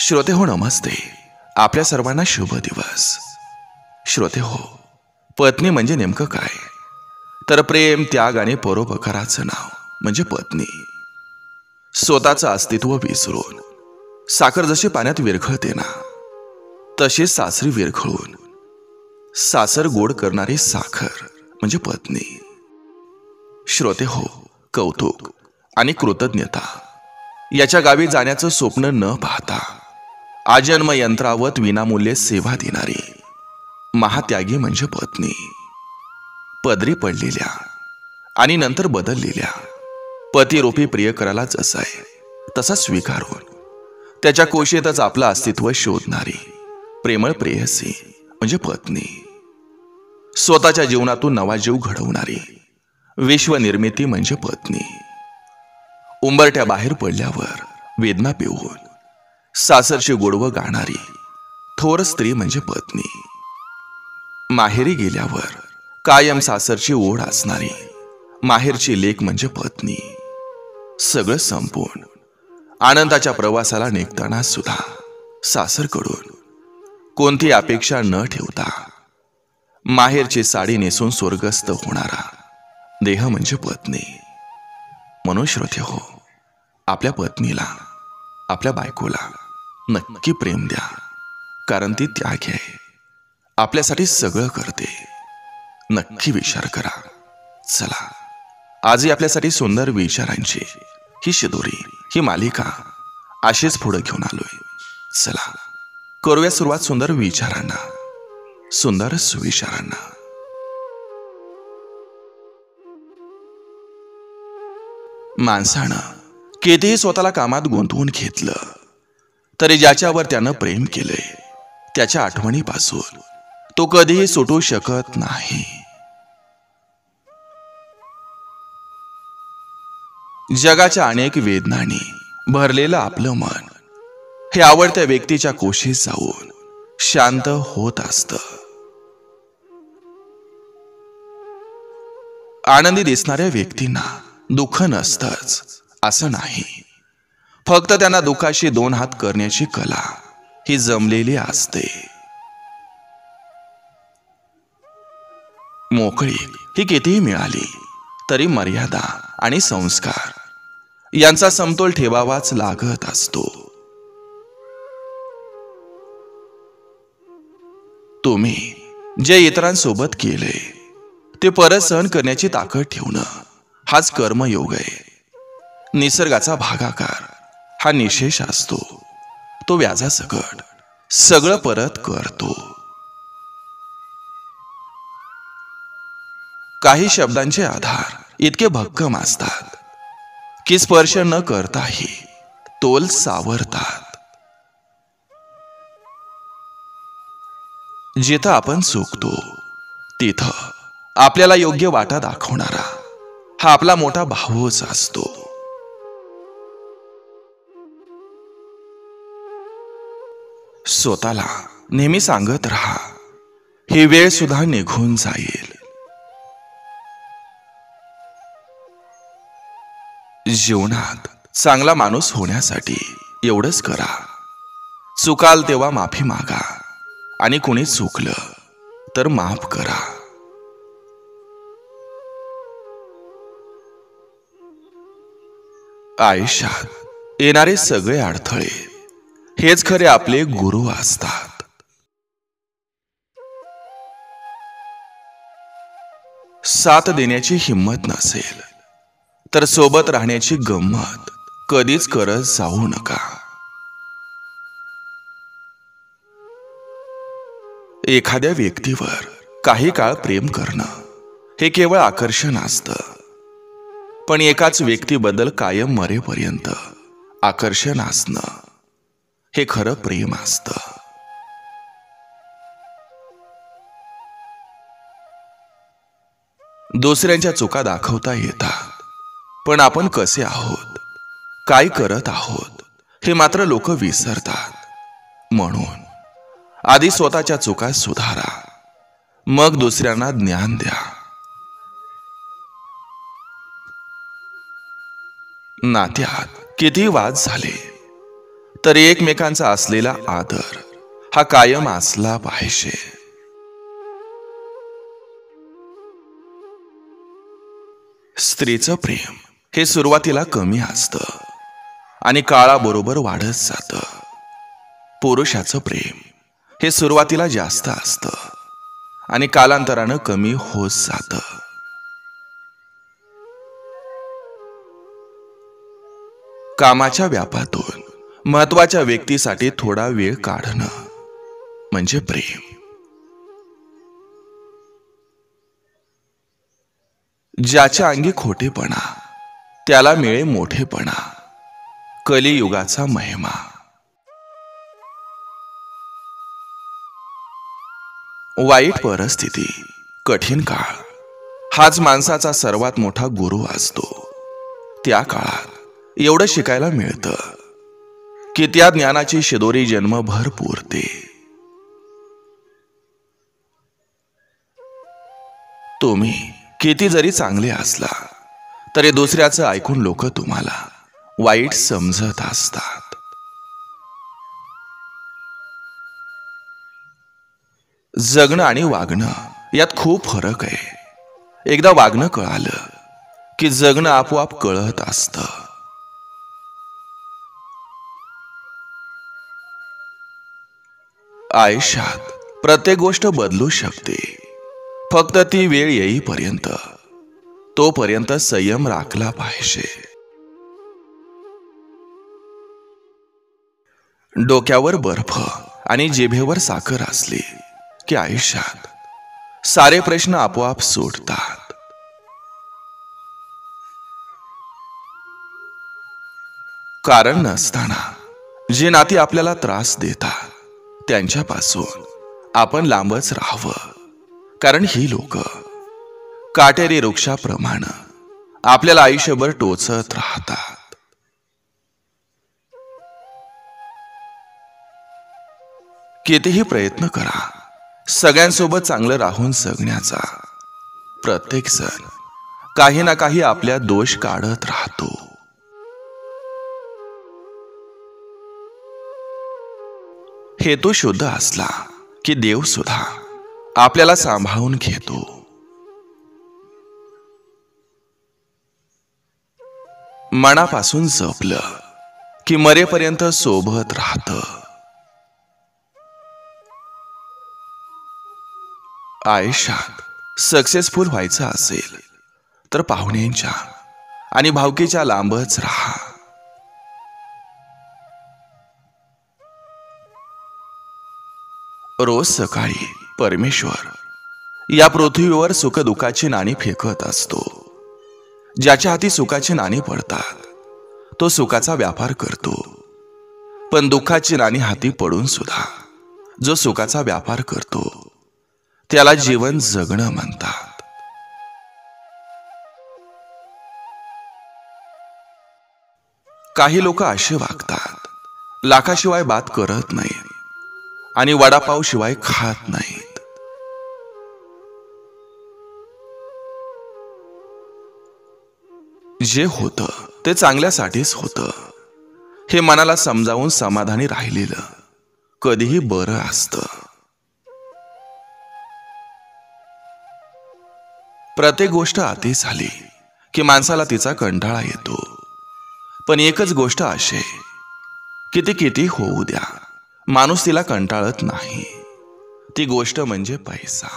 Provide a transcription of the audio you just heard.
श्रोते हो, नमस्ते. आपल्या सर्वांना शुभ दिवस. श्रोते हो, पत्नी म्हणजे नेमकं काय? तर प्रेम, त्याग आणि परोपकाराचं नाव म्हणजे पत्नी. स्वतःचं अस्तित्व विसरून साखर जशी पाण्यात विरघळते ना, तशी सासरी विरघळून सासर गोड करणारी साखर म्हणजे पत्नी. श्रोते हो, कौतुक आणि कृतज्ञता याच्या गावी जाण्याचं स्वप्न न पाहता आजन्म यंत्रावत विनामूल्य सेवा देणारी महात्यागी म्हणजे पत्नी. पदरी पडलेल्या आणि नंतर बदललेल्या पतिरूपी प्रियकराला जसा आहे तसा स्वीकारून त्याच्या कोशेतच आपलं अस्तित्व शोधणारी प्रेमळ प्रेयसी म्हणजे पत्नी. स्वतःच्या जीवनातून नवा जीव घडवणारी विश्वनिर्मिती म्हणजे पत्नी. उंबरठ्या बाहेर पडल्यावर वेदना पिऊन सासरची गोडवं गाणारी थोर स्त्री म्हणजे पत्नी. माहेरी गेल्यावर कायम सासरची ओढ असणारी माहेरची लेक म्हणजे पत्नी. सगळं संपून आनंदाच्या प्रवासाला निघताना सुद्धा सासरकडून कोणती अपेक्षा न ठेवता माहेरची साडी नेसून स्वर्गस्थ होणारा देह म्हणजे पत्नी. म्हणून श्रोते हो, आपल्या पत्नीला, आपल्या बायकोला नक्की प्रेम द्या, कारण ती त्यागी आहे, आपल्यासाठी सगळं करते. नक्की विचार करा. चला, आजही आपल्यासाठी सुंदर विचारांची ही शिदोरी, ही मालिका अशीच पुढे घेऊन आलोय. चला, करूया सुरुवात सुंदर विचारांना, सुंदर सुविचारांना. माणसानं कितीही स्वतःला कामात गुंतवून घेतलं तरी ज्याच्यावर त्यानं प्रेम केलंय त्याच्या आठवणीपासून तो कधीही सुटू शकत नाही. जगाच्या अनेक वेदनांनी भरलेलं आपलं मन हे आवडत्या व्यक्तीच्या कोशीत जाऊन शांत होत असतं. आनंदी दिसणाऱ्या व्यक्तींना दुःख नसतंच असं नाही, फक्त त्यांना दुःखाशी दोन हात करण्याची कला ही जमलेली असते. मोकळी ही कितीही मिळाली तरी मर्यादा आणि संस्कार यांचा समतोल ठेवावाच लागत असतो. तुम्ही जे इतरांसोबत केले ते परत सहन करण्याची ताकद ठेवणं हाच कर्मयोग आहे. निसर्गाचा भागाकार हा निशेष असतो, तो व्याजासकट सगळं परत करतो. काही शब्दांचे आधार इतके भक्कम असतात की स्पर्श न करताही तोल सावरतात. जिथं आपण चुकतो तिथं आपल्याला योग्य वाटा दाखवणारा हा आपला मोठा भाऊच असतो. स्वतःला नेहमी सांगत राहा, ही वेळ सुद्धा निघून जाईल. जीवनात चांगला माणूस होण्यासाठी एवढंच करा, चुकाल तेव्हा माफी मागा आणि कुणी चुकलं तर माफ करा. आयुष्यात येणारे सगळे अडथळे हेच खरे आपले गुरु असतात. साथ देण्याची हिंमत नसेल तर सोबत राहण्याची गंमत कधीच करत जाऊ नका. एखाद्या व्यक्तीवर काही काळ प्रेम करणं हे केवळ आकर्षण असतं, पण एकाच व्यक्तीबद्दल कायम मरेपर्यंत आकर्षण असणं हे खरं प्रेम असतं. दुसऱ्यांच्या चुका दाखवता येतात, पण आपण कसे आहोत, काय करत आहोत हे मात्र लोक विसरतात. म्हणून आधी स्वतःच्या चुका सुधारा, मग दुसऱ्यांना ज्ञान द्या. नात्यात किती वाद झाले तर एकमेकांचा असलेला आदर हा कायम असला पाहिजे. स्त्रीचं प्रेम हे सुरुवातीला कमी असतं आणि काळाबरोबर वाढत जातं. पुरुषाचं प्रेम हे सुरुवातीला जास्त असतं आणि कालांतरानं कमी होत जातं. कामाच्या व्यापातून महत्वाच्या व्यक्तीसाठी थोडा वेळ काढणं म्हणजे प्रेम. ज्याच्या अंगी खोटेपणा त्याला मिळे मोठेपणा. कलियुगाचा महिमा. वाईट परिस्थिती, कठीण काळ हाच माणसाचा सर्वात मोठा गुरु असतो. त्या काळात एवढं शिकायला मिळतं की त्या ज्ञानाची शिदोरी जन्मभर पुरते. तुम्ही किती जरी चांगले असला तरी दुसऱ्याचं ऐकून लोक तुम्हाला वाईट समजत असतात. जगणं आणि वागणं यात खूप फरक आहे. एकदा वागणं कळालं की जगणं आपोआप कळत असतं. आयुष्यात प्रत्येक गोष्ट बदलू शकते, फक्त ती वेळ येईपर्यंत. तोपर्यंत संयम राखला पाहिजे. डोक्यावर बर्फ आणि जिभेवर साखर असली की आयुष्यात सारे प्रश्न आपोआप सुटतात. कारण नसताना जे नाती आपल्याला त्रास देतात त्यांच्यापासून आपण लांबच राहावं. कारण ही लोक काटेरी वृक्षाप्रमाणे आपल्याला आयुष्यभर टोचत राहतात. कितीही प्रयत्न करा सगळ्यांसोबत चांगलं राहून जगण्याचा. प्रत्येक जण काही ना काही आपल्या दोष काढत राहतो. हेतू शुद्ध असला की देव सुद्धा आपल्याला सांभाळून घेतो. मनापासून जपलं की मरेपर्यंत सोबत राहतं. आयुष्यात सक्सेसफुल व्हायचं असेल तर पाहुण्यांच्या आणि भावकीच्या लांबच राहा. रोज सकाळी परमेश्वर या पृथ्वीवर सुखदुःखाची नाणी फेकत असतो. ज्याच्या हाती सुखाची नाणी पडतात तो सुखाचा व्यापार करतो. पण दुःखाची नाणी हाती पडून सुद्धा जो सुखाचा व्यापार करतो त्याला जीवन जगणं म्हणतात. काही लोक असे वागतात, लाखाशिवाय बात करत नाहीत आणि वडापाव शिवाय खात नाहीत. जे होतं ते चांगल्यासाठीच होतं हे मनाला समजावून समाधानी राहिलेलं कधीही बरं असतं. प्रत्येक गोष्ट अति झाली की माणसाला तिचा कंटाळा येतो. पण एकच गोष्ट अशी की ती किती होऊ द्या माणूस तिला कंटाळत नाही. ती गोष्ट म्हणजे पैसा.